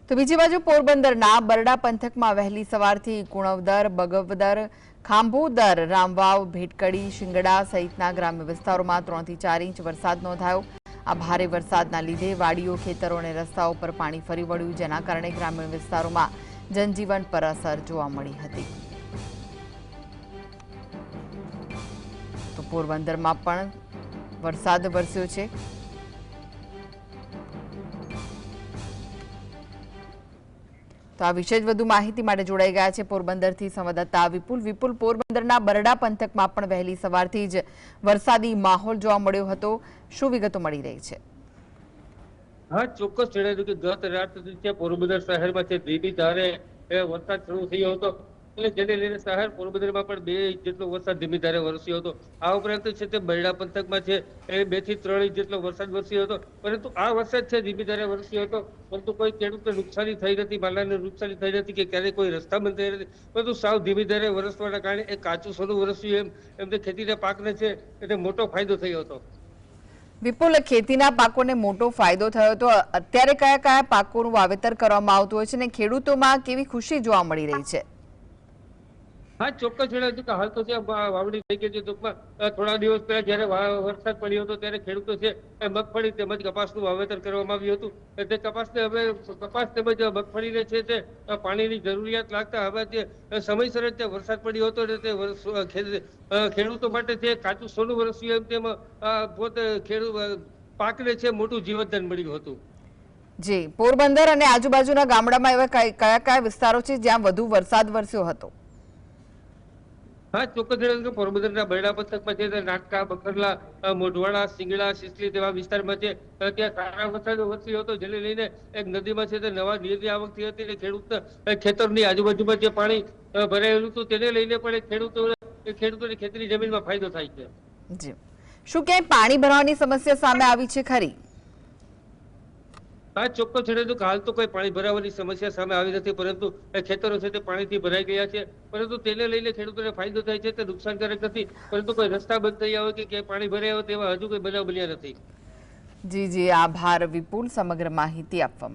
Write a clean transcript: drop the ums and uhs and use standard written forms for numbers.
તો બીજી બાજુ પોરબંદરના બરડા પંથકમાં વહેલી સવારથી કુણવદર, બગવદર, ખાંભોદર, રામવાવ, ભેટકડી, શિંગડા સહિતના ગ્રામ્ય વિસ્તારોમાં 3 થી 4 ઇંચ વરસાદ નોંધાયો। આ ભારે વરસાદના લીધે વાડીઓ, ખેતરો અને રસ્તાઓ પર પાણી ફરી વળ્યું, જેના કારણે ગ્રામ્ય વિસ્તારોમાં જનજીવન પર અસર જોવા મળી હતી। તો પોરબંદરમાં પણ વરસાદ વરસ્યો છે। તો આ વિશે વધુ માહિતી માટે જોડાઈ ગયા છે પોરબંદરથી સંવાદદાતા વિપુલ। પોરબંદરના બરડા પંથકમાં પણ વહેલી સવારથી જ વરસાદી માહોલ જોવા મળ્યો હતો। શું વિગતો મળી રહી છે? હા, ચોક્કસ જણાવ્યું કે ગત રાત્રિથી પોરબંદર શહેરમાં ધીમી ધારે વરસાદ શરૂ થયો હતો, એટલે જેને લઈને શહેર પોરબંદરમાં પણ 2 ઇંચ જેટલો વરસાદ ધીમી ધારે વરસ્યો હતો। આ ઉપરાંત તે બરડા પંથકમાં 2 થી 3 ઇંચ જેટલો વરસાદ વરસ્યો હતો, પરંતુ આ વરસાદ ધીમી ધારે વરસ્યો હતો, પરંતુ કોઈ ખેડૂતને નુકસાની થઈ નથી, માલાને નુકસાની થઈ નથી કે ક્યારેય કોઈ રસ્તા બંધ થઈ નથી, પરંતુ સાવ ધીમી ધારે વરસવાના કારણે એક કાચું સોનું વરસ્યું એમને ખેતીના પાકને એને મોટો ફાયદો થયો હતો। વિપુલ, ખેતીના પાકોને મોટો ફાયદો થયો તો અત્યારે કયા કયા પાકોનું વાવેતર કરવામાં આવતું હોય છે અને ખેડૂતોમાં કેવી ખુશી જોવા મળી રહી છે? હા, ચોક્કસ જણાવ્યું કે હાલ તો વાવણી થઈ ગઈ છે। ટૂંકમાં થોડા દિવસ પહેલા જયારે વરસાદ પડ્યો હતો ત્યારે ખેડૂતો મગફળી તેમજ કપાસનું વાવેતર કરવામાં આવ્યું હતું। તે કપાસને હવે કપાસ તેમજ મગફળીને તે પાણીની જરૂરિયાત લાગતા હવે સમયસર જ વરસાદ પડ્યો હતો અને તે ખેડૂતો માટે કાચું સોનું વરસ્યું તેમ પોતે પાકને મોટું જીવતદાન મળ્યું હતું। જી, પોરબંદર અને આજુબાજુના ગામડામાં એવા કયા કયા વિસ્તારો છે જ્યાં વધુ વરસાદ વરસ્યો હતો? હા, ચોક્કસ જણાવ્યું કે પોરબંદરના બરડા પંથકમાં નાટકા, બખરલા, મોઢવાડા, સિંગડા, સિસલી તેવા વિસ્તારમાં ત્યાં સારા વરસાદ વરસ્યો હતો, જેને લઈને એક નદીમાં નવા નીરની આવક થઈ હતી અને ખેતરની આજુબાજુમાં પાણી ભરાયેલું હતું, તેને લઈને પણ ખેડૂતોને ખેતીની જમીનમાં ફાયદો થાય છે। જી, શું ક્યાંય પાણી ભરાવાની સમસ્યા સામે આવી છે ખરી? હા, ચોક્કસ જણાવ્યું કે હાલ તો કોઈ પાણી ભરાવાની સમસ્યા સામે આવી નથી, પરંતુ ખેતરો તે પાણીથી ભરાઈ ગયા છે, પરંતુ તેને લઈને ખેડૂતોને ફાયદો થાય છે, તે નુકસાનકારક નથી, પરંતુ કોઈ રસ્તા બંધ થઈ હોય કે ક્યાંય પાણી ભરાયા હોય તેવા હજુ કોઈ બનાવ બન્યા નથી। જી, આભાર વિપુલ સમગ્ર માહિતી આપવા માટે।